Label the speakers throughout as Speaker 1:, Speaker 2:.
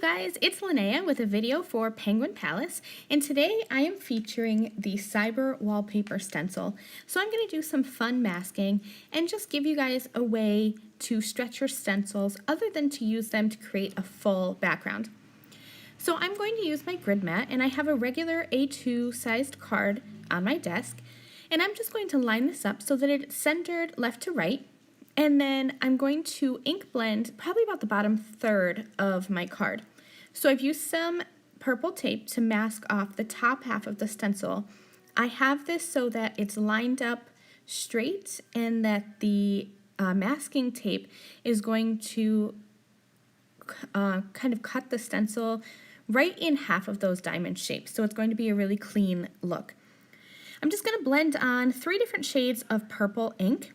Speaker 1: guys, it's Lynnea with a video for Penguin Palace, and today I am featuring the Cyber Wallpaper Stencil. So I'm going to do some fun masking and just give you guys a way to stretch your stencils other than to use them to create a full background. So I'm going to use my grid mat, and I have a regular A2 sized card on my desk, and I'm just going to line this up so that it's centered left to right. And then I'm going to ink blend probably about the bottom third of my card. So I've used some purple tape to mask off the top half of the stencil. I have this so that it's lined up straight and that the masking tape is going to kind of cut the stencil right in half of those diamond shapes. So it's going to be a really clean look. I'm just going to blend on 3 different shades of purple ink,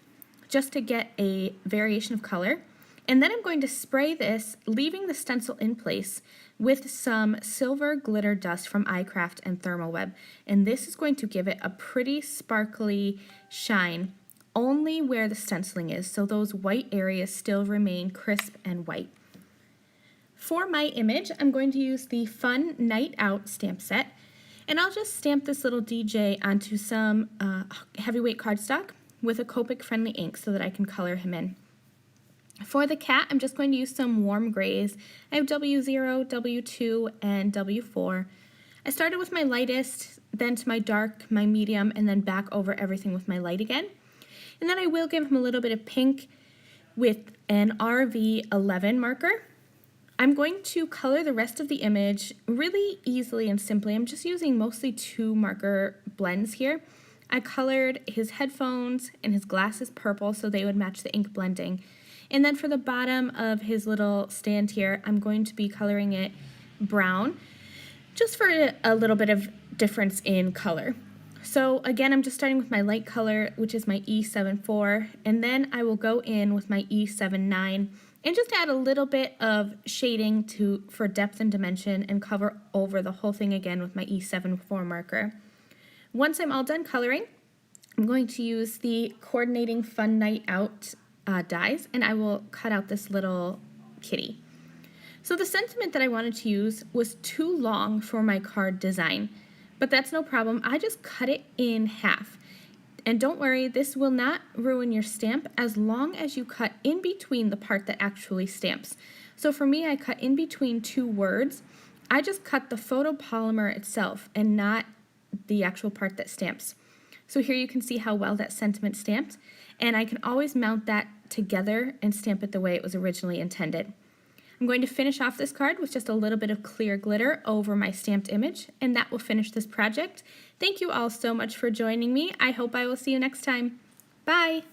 Speaker 1: just to get a variation of color. And then I'm going to spray this, leaving the stencil in place with some silver glitter dust from iCraft and Thermalweb. And this is going to give it a pretty sparkly shine only where the stenciling is, so those white areas still remain crisp and white. For my image, I'm going to use the Fun Night Out stamp set, and I'll just stamp this little DJ onto some heavyweight cardstock with a Copic-friendly ink so that I can color him in. For the cat, I'm just going to use some warm grays. I have W0, W2, and W4. I started with my lightest, then to my dark, my medium, and then back over everything with my light again. And then I will give him a little bit of pink with an RV11 marker. I'm going to color the rest of the image really easily and simply. I'm just using mostly 2 marker blends here. I colored his headphones and his glasses purple so they would match the ink blending. And then for the bottom of his little stand here, I'm going to be coloring it brown, just for a little bit of difference in color. So again, I'm just starting with my light color, which is my E74, and then I will go in with my E79 and just add a little bit of shading for depth and dimension and cover over the whole thing again with my E74 marker. Once I'm all done coloring, I'm going to use the Coordinating Fun Night Out dies, and I will cut out this little kitty. So the sentiment that I wanted to use was too long for my card design, but that's no problem. I just cut it in half. And don't worry, this will not ruin your stamp as long as you cut in between the part that actually stamps. So for me, I cut in between 2 words. I just cut the photopolymer itself and not the actual part that stamps. So here you can see how well that sentiment stamped, and I can always mount that together and stamp it the way it was originally intended. I'm going to finish off this card with just a little bit of clear glitter over my stamped image, and that will finish this project. Thank you all so much for joining me. I hope I will see you next time. Bye!